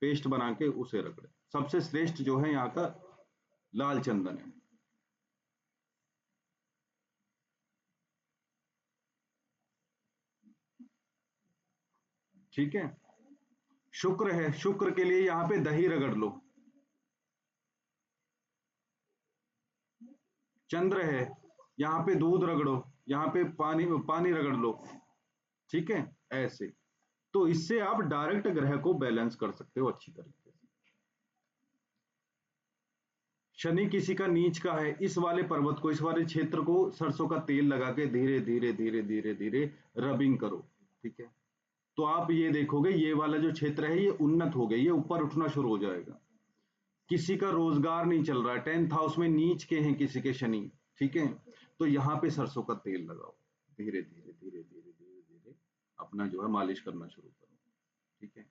पेस्ट बना के उसे रगड़े। सबसे श्रेष्ठ जो है यहाँ का लाल चंदन है। ठीक है, शुक्र है, शुक्र के लिए यहाँ पे दही रगड़ लो। चंद्र है, यहाँ पे दूध रगड़ो, यहाँ पे पानी पानी रगड़ लो। ठीक है, ऐसे तो इससे आप डायरेक्ट ग्रह को बैलेंस कर सकते हो अच्छी तरीके से। शनि किसी का नीच का है, इस वाले पर्वत को, इस वाले क्षेत्र को सरसों का तेल लगा के धीरे धीरे धीरे धीरे धीरे रबिंग करो। ठीक है, तो आप ये देखोगे ये वाला जो क्षेत्र है ये उन्नत हो गया, ये ऊपर उठना शुरू हो जाएगा। किसी का रोजगार नहीं चल रहा है, 10th हाउस में नीच के हैं किसी के शनि। ठीक है, तो यहाँ पे सरसों का तेल लगाओ, धीरे धीरे धीरे धीरे धीरे धीरे अपना जो है मालिश करना शुरू करो। ठीक है,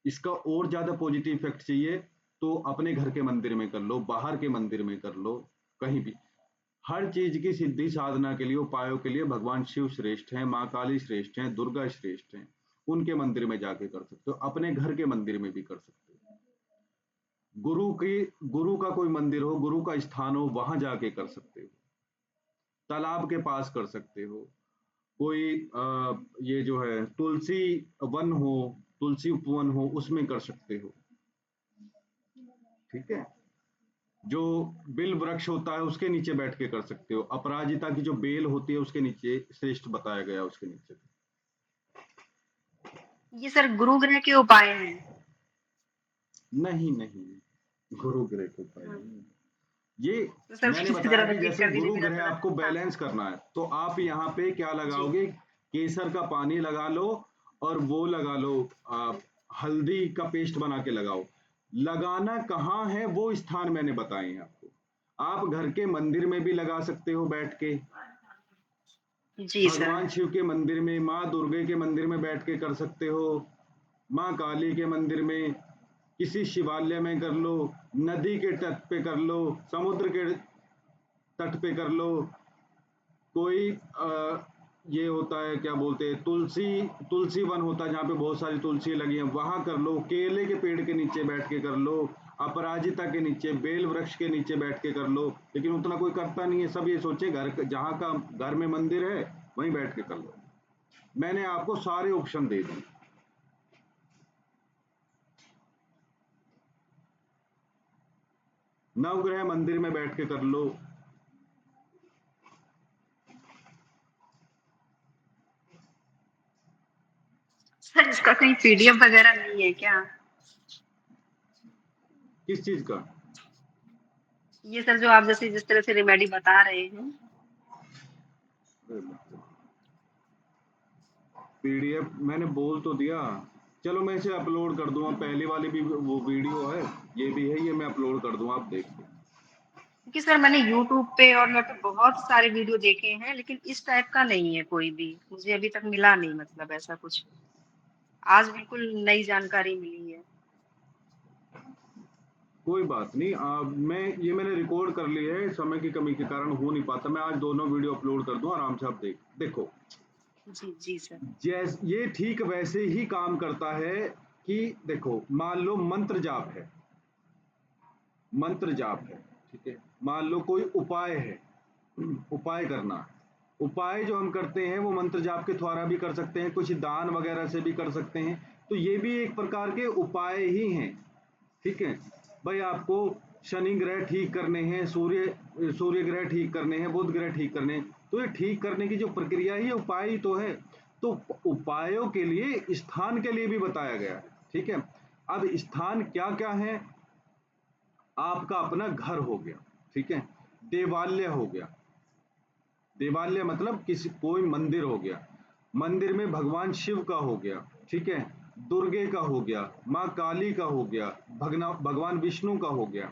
इसका और ज्यादा पॉजिटिव इफेक्ट चाहिए तो अपने घर के मंदिर में कर लो, बाहर के मंदिर में कर लो, कहीं भी। हर चीज की सिद्धि साधना के लिए, उपायों के लिए भगवान शिव श्रेष्ठ हैं, माँ काली श्रेष्ठ हैं, दुर्गा श्रेष्ठ हैं। उनके मंदिर में जाके कर सकते हो, अपने घर के मंदिर में भी कर सकते हो। गुरु का कोई मंदिर हो, गुरु का स्थान हो, वहां जाके कर सकते हो। तालाब के पास कर सकते हो। कोई ये जो है तुलसी वन हो, तुलसी उपवन हो, उसमें कर सकते हो। ठीक है, जो बिल वृक्ष होता है उसके नीचे बैठ के कर सकते हो। अपराजिता की जो बेल होती है उसके नीचे श्रेष्ठ बताया गया, उसके नीचे। ये सर गुरु ग्रह के उपाय हैं। नहीं नहीं, गुरु ग्रह के उपाय हाँ, नहीं। ये तो सर मैंने फिर से बताया जरा कि रिपीट जैसे कर दीजिए, गुरु मेरा ग्रह थोड़ा। आपको हाँ बैलेंस करना है तो आप यहाँ पे क्या जी। लगाओगे, केसर का पानी लगा लो, और वो लगा लो, हल्दी का पेस्ट बना के लगाओ। लगाना कहाँ है वो स्थान मैंने बताए हैं आपको। आप घर के मंदिर में भी लगा सकते हो बैठ के। जी सर। भगवान शिव के मंदिर में, माँ दुर्गे के मंदिर में बैठ के कर सकते हो, माँ काली के मंदिर में, किसी शिवालय में कर लो, नदी के तट पे कर लो, समुद्र के तट पे कर लो, कोई ये होता है क्या बोलते हैं, तुलसी वन होता है जहाँ पे बहुत सारी तुलसी लगी है, वहां कर लो, केले के पेड़ के नीचे बैठ के कर लो, अपराजिता के नीचे, बेल वृक्ष के नीचे बैठ के कर लो। लेकिन उतना कोई करता नहीं है, सब ये सोचे जहाँ का घर में मंदिर है वहीं बैठ के कर लो। मैंने आपको सारे ऑप्शन दे दिए। नवग्रह मंदिर में बैठ के कर लो। सर इसका कहीं पीडीएफ वगैरह नहीं है क्या? किस चीज का? ये सर जो आप जैसे जिस तरह से रेमेडी बता रहे हैं। पीडीएफ मैंने बोल तो दिया। चलो मैं इसे अपलोड कर दूंगा, पहली वाली भी वो वीडियो है, ये भी है, ये मैं अपलोड कर दूंगा, आप देख लो। क्योंकि सर मैंने यूट्यूब पे और नेट पे बहुत सारे वीडियो देखे हैं, लेकिन इस टाइप का नहीं है कोई भी, मुझे अभी तक मिला नहीं, मतलब ऐसा कुछ। आज बिल्कुल नई जानकारी मिली है। कोई बात नहीं, मैंने रिकॉर्ड कर ली है, समय की कमी के कारण हो नहीं पाता। मैं आज दोनों वीडियो अपलोड कर दूं, आराम से आप देखो। जी, जी सर। ये ठीक वैसे ही काम करता है कि देखो, मान लो मंत्र जाप है, ठीक है, मान लो कोई उपाय है, उपाय करना, उपाय जो हम करते हैं वो मंत्र जाप के द्वारा भी कर सकते हैं, कुछ दान वगैरह से भी कर सकते हैं, तो ये भी एक प्रकार के उपाय ही हैं। ठीक है भाई, आपको शनि ग्रह ठीक करने हैं, सूर्य ग्रह ठीक करने हैं, बुध ग्रह ठीक करने हैं, तो ये ठीक करने की जो प्रक्रिया है ये उपाय ही तो है। तो उपायों के लिए स्थान के लिए भी बताया गया है। ठीक है, अब स्थान क्या क्या है? आपका अपना घर हो गया, ठीक है, देवालय हो गया, देवालय मतलब कोई मंदिर हो गया, मंदिर में भगवान शिव का हो गया, ठीक है, दुर्गे का हो गया, माँ काली का हो गया, भगवान विष्णु का हो गया।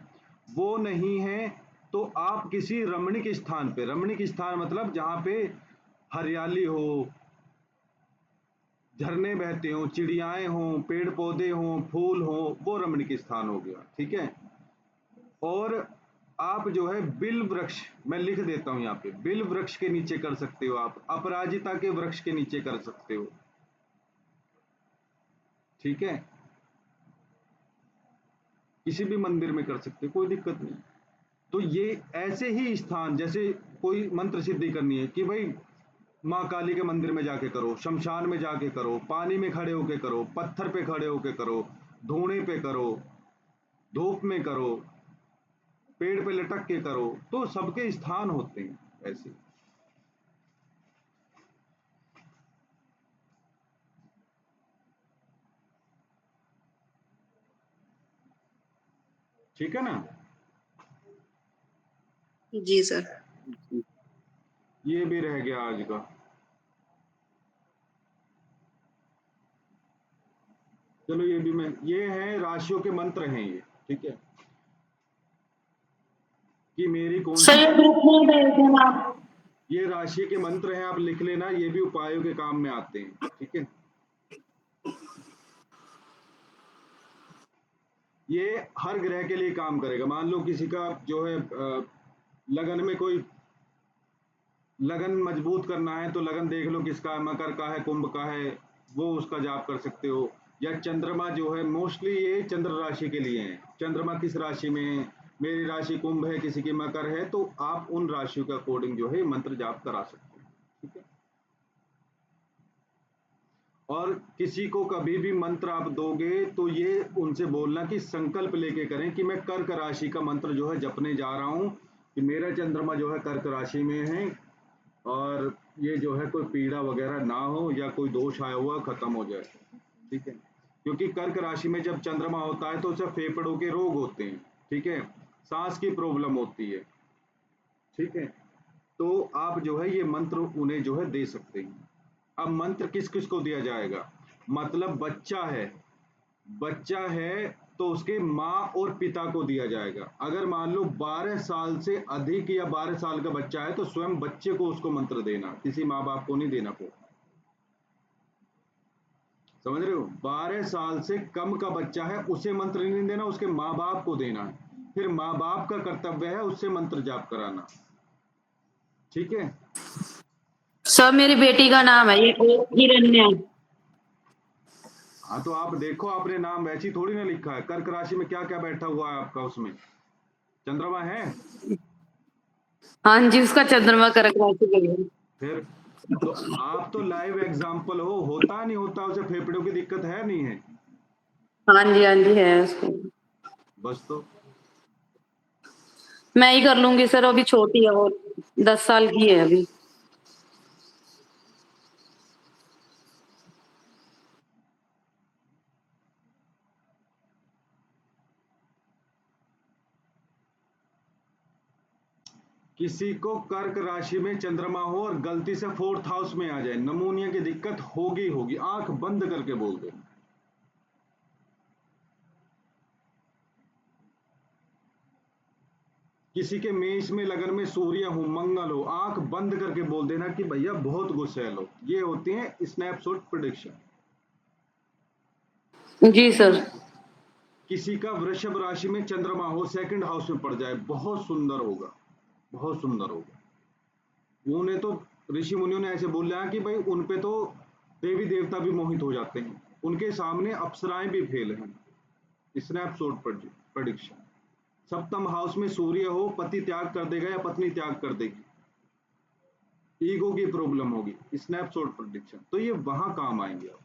वो नहीं है तो आप किसी रमणीक स्थान पे, रमणीक स्थान मतलब जहाँ पे हरियाली हो, झरने बहते हो, चिड़ियाएं हों, पेड़ पौधे हों, फूल हों, वो रमणीक स्थान हो गया। ठीक है, और आप जो है बिल वृक्ष, मैं लिख देता हूं यहाँ पे, बिल वृक्ष के नीचे कर सकते हो, आप अपराजिता के वृक्ष के नीचे कर सकते हो। ठीक है, किसी भी मंदिर में कर सकते हो, कोई दिक्कत नहीं। तो ये ऐसे ही स्थान, जैसे कोई मंत्र सिद्धि करनी है कि भाई माँ काली के मंदिर में जाके करो, शमशान में जाके करो, पानी में खड़े होके करो, पत्थर पे खड़े होके करो, धूणे पे करो, धूप में करो, पेड़ पे लटक के करो, तो सबके स्थान होते हैं ऐसे। ठीक है ना? जी सर। ये भी रह गया आज का। चलो ये भी ये है, राशियों के मंत्र हैं ये। ठीक है, कि मेरी कौन सी, सर ये ग्रुप में भेज देना आप। ये राशि के मंत्र हैं, आप लिख लेना, ये भी उपायों के काम में आते हैं। ठीक है, ये हर ग्रह के लिए काम करेगा। मान लो किसी का जो है लगन में कोई लगन मजबूत करना है, तो लगन देख लो किसका है, मकर का है, कुंभ का है, वो उसका जाप कर सकते हो। या चंद्रमा जो है, मोस्टली ये चंद्र राशि के लिए है, चंद्रमा किस राशि में है, मेरी राशि कुंभ है, किसी की मकर है, तो आप उन राशियों के अकॉर्डिंग जो है मंत्र जाप करा सकते हो। ठीक है, और किसी को कभी भी मंत्र आप दोगे तो ये उनसे बोलना कि संकल्प लेके करें कि मैं कर्क राशि का मंत्र जो है जपने जा रहा हूं, कि मेरा चंद्रमा जो है कर्क राशि में है, और ये जो है कोई पीड़ा वगैरह ना हो, या कोई दोष आया हुआ खत्म हो जाए। ठीक है, क्योंकि कर्क राशि में जब चंद्रमा होता है तो उसे फेफड़ों के रोग होते हैं। ठीक है, सांस की प्रॉब्लम होती है। ठीक है, तो आप जो है ये मंत्र उन्हें जो है दे सकते हैं। अब मंत्र किस किस को दिया जाएगा? मतलब बच्चा है, बच्चा है तो उसके माँ और पिता को दिया जाएगा। अगर मान लो 12 साल से अधिक या 12 साल का बच्चा है तो स्वयं बच्चे को उसको मंत्र देना, किसी माँ बाप को नहीं देना को। समझ रहे हो? 12 साल से कम का बच्चा है उसे मंत्र नहीं देना, उसके माँ बाप को देना है। फिर माँ बाप का कर्तव्य है उससे मंत्र जाप कराना। ठीक है? सर मेरी बेटी का नाम है ये हिरण्या। हाँ तो आप देखो, आपने नाम वैसे ही थोड़ी ना लिखा है। कर्क राशि में क्या क्या बैठा हुआ है आपका, उसमें चंद्रमा है। हाँ जी, उसका चंद्रमा कर्क राशि का है। फिर तो आप तो लाइव एग्जाम्पल हो, होता नहीं होता उसे फेफड़ों की दिक्कत है नहीं है, हाँ जी है उसको। बस तो मैं ही कर लूंगी सर, अभी छोटी है वो, 10 साल की है अभी। किसी को कर्क राशि में चंद्रमा हो और गलती से 4th हाउस में आ जाए, नमूनिया की दिक्कत होगी होगी, आंख बंद करके बोल दे। किसी के मेष में लगन में सूर्य हो, मंगल हो, आंख बंद करके बोल देना कि भैया बहुत गुस्सैल हो। ये होती है स्नैपशॉट प्रेडिक्शन। जी सर। किसी का वृषभ राशि में चंद्रमा हो, 2nd हाउस में पड़ जाए, बहुत सुंदर होगा, बहुत सुंदर होगा। उन्हें तो ऋषि मुनियों ने ऐसे बोला है कि भाई उन पे तो देवी देवता भी मोहित हो जाते हैं, उनके सामने अप्सराएं भी फेल हैं। Snapshot prediction. 7th हाउस में सूर्य हो, पति त्याग कर देगा या पत्नी त्याग कर देगी, ईगो की प्रॉब्लम होगी, स्नैपशॉट प्रेडिक्शन। तो ये वहां काम आएंगे। आप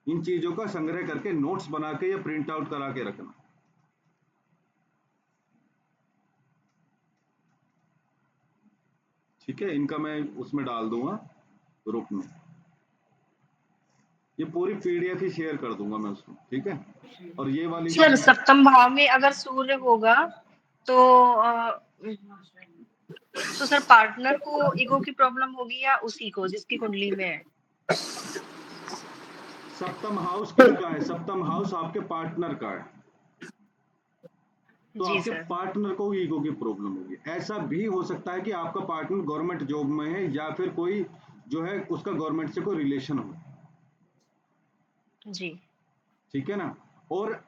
इन चीजों का संग्रह करके नोट्स बना के या प्रिंट आउट करा के रखना। ठीक है? इनका मैं उसमें डाल दूंगा ग्रुप में, ये पूरी पीडीएफ ही शेयर कर दूंगा मैं उसमें। ठीक है? और ये वाली जो सर सप्तम भाव में अगर सूर्य होगा तो तो सर पार्टनर को ईगो की प्रॉब्लम होगी या उसी को जिसकी कुंडली में है? 7th हाउस किसका है? 7th हाउस आपके पार्टनर का है, तो जी आपके सर। पार्टनर को ईगो की प्रॉब्लम होगी। ऐसा भी हो सकता है कि आपका पार्टनर गवर्नमेंट जॉब में है या फिर कोई जो है उसका गवर्नमेंट से कोई रिलेशन हो। जी। ठीक है ना? और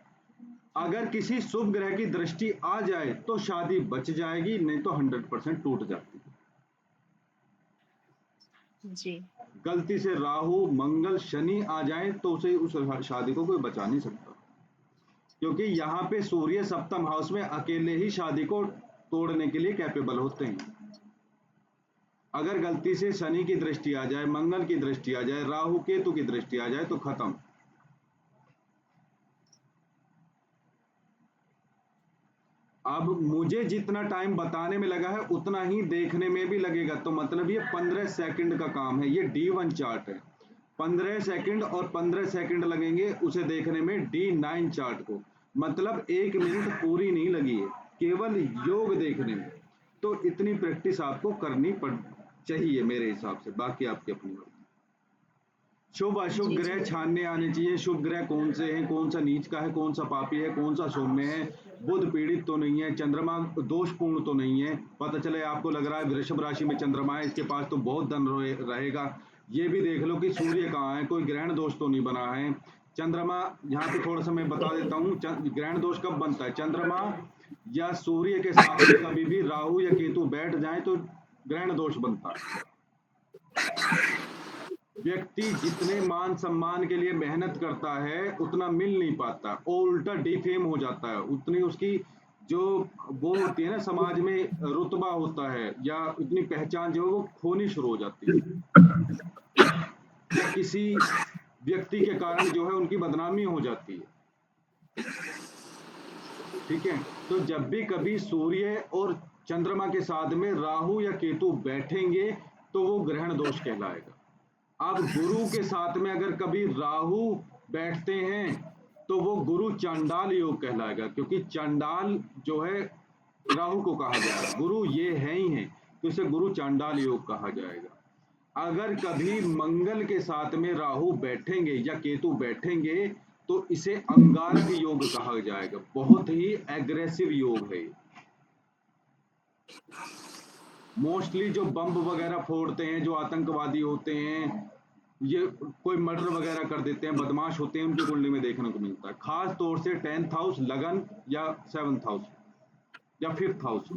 अगर किसी शुभ ग्रह की दृष्टि आ जाए तो शादी बच जाएगी, नहीं तो 100% टूट जाती है। जी। गलती से राहु मंगल शनि आ जाए तो उसे उस शादी को कोई बचा नहीं सकता, क्योंकि यहाँ पे सूर्य 7th हाउस में अकेले ही शादी को तोड़ने के लिए कैपेबल होते हैं। अगर गलती से शनि की दृष्टि आ जाए, मंगल की दृष्टि आ जाए, राहु केतु की दृष्टि आ जाए तो खत्म। अब मुझे जितना टाइम बताने में लगा है उतना ही देखने में भी लगेगा, तो मतलब ये 15 सेकंड का काम है। ये D1 चार्ट है, 15 सेकंड और 15 सेकंड लगेंगे उसे देखने में D9 चार्ट को, मतलब 1 मिनट पूरी नहीं लगी है केवल योग देखने में। तो इतनी प्रैक्टिस आपको करनी चाहिए मेरे हिसाब से, बाकी आपकी अपनी बात। शुभ अशुभ जी, ग्रह जी। छानने आने चाहिए। शुभ ग्रह कौन से हैं, कौन सा नीच का है, कौन सा पापी है, कौन सा सौम्य है, बुध पीड़ित तो नहीं है, चंद्रमा दोषपूर्ण तो नहीं है। पता चले आपको लग रहा है वृषभ राशि में चंद्रमा है, इसके पास तो बहुत धन रहेगा, ये भी देख लो कि सूर्य कहाँ है, कोई ग्रहण दोष तो नहीं बना है। चंद्रमा यहाँ पे थोड़ा सा मैं बता देता हूँ, ग्रहण दोष कब बनता है? चंद्रमा या सूर्य के साथ में कभी भी राहु या केतु बैठ जाए तो ग्रहण दोष बनता है। व्यक्ति जितने मान सम्मान के लिए मेहनत करता है उतना मिल नहीं पाता और उल्टा डिफेम हो जाता है। उतनी उसकी जो वो होती है ना समाज में रुतबा होता है या उतनी पहचान जो है वो खोनी शुरू हो जाती है, या किसी व्यक्ति के कारण जो है उनकी बदनामी हो जाती है। ठीक है? तो जब भी कभी सूर्य और चंद्रमा के साथ में राहु या केतु बैठेंगे तो वो ग्रहण दोष कहलाएगा। अब गुरु के साथ में अगर कभी राहु बैठते हैं तो वो गुरु चांडाल योग कहलाएगा, क्योंकि चांडाल जो है राहु को कहा गया है, गुरु ये है ही है, तो इसे गुरु चांडाल योग कहा जाएगा। अगर कभी मंगल के साथ में राहु बैठेंगे या केतु बैठेंगे तो इसे अंगारक योग कहा जाएगा। बहुत ही एग्रेसिव योग है। मोस्टली जो बम वगैरह फोड़ते हैं, जो आतंकवादी होते हैं, ये कोई मर्डर वगैरह कर देते हैं, बदमाश होते हैं, उनकी कुंडली में देखने को मिलता है। खास तौर से 10th हाउस लगन या 7th हाउस या 5th हाउस।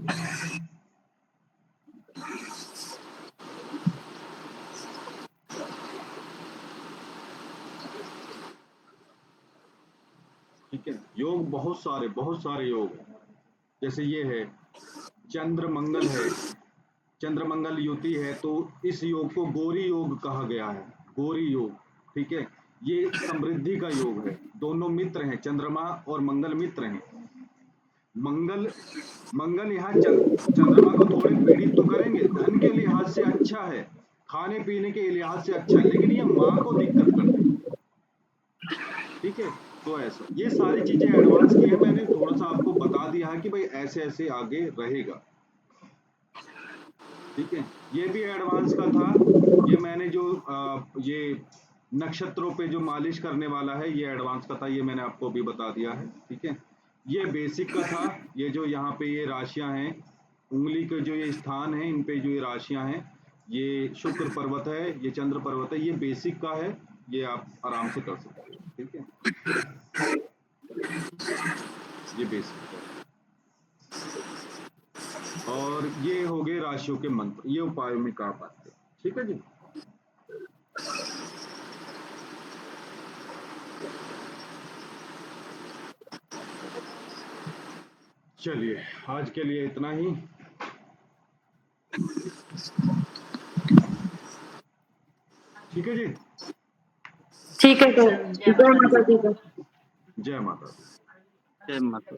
ठीक है, योग बहुत सारे योग हैं। जैसे ये है चंद्र मंगल है, चंद्र मंगल युति है, तो इस योग को गौरी योग कहा गया है। गौरी योग, ठीक है, ये समृद्धि का योग है। दोनों मित्र हैं, चंद्रमा और मंगल मित्र हैं। मंगल यहाँ चंद्रमा को थोड़े पीड़ित तो करेंगे, धन के लिहाज से अच्छा है, खाने पीने के लिहाज से अच्छा है, लेकिन ये माँ को दिक्कत कर देंगे। ठीक है, तो ऐसा ये सारी चीजें एडवांस की है, मैंने थोड़ा सा आपको बता दिया है कि भाई ऐसे ऐसे आगे रहेगा। ठीक है, ये भी एडवांस का था। ये मैंने जो ये नक्षत्रों पे जो मालिश करने वाला है, ये एडवांस का था, ये मैंने आपको अभी बता दिया है। ठीक है, ये बेसिक का था। ये जो यहाँ पे ये राशियां हैं, उंगली के जो ये स्थान है, इन पे जो ये राशियां हैं, ये शुक्र पर्वत है, ये चंद्र पर्वत है, ये बेसिक का है, ये आप आराम से कर सकते हो। ठीक है, ये बेसिक का है। और ये हो गए राशियों के मंत्र, ये उपायों में काम आते हैं। ठीक है जी। चलिए, आज के लिए इतना ही। ठीक है जी। ठीक है सर, जय जय माता माता दी। दी। जय माता दी। जय माता।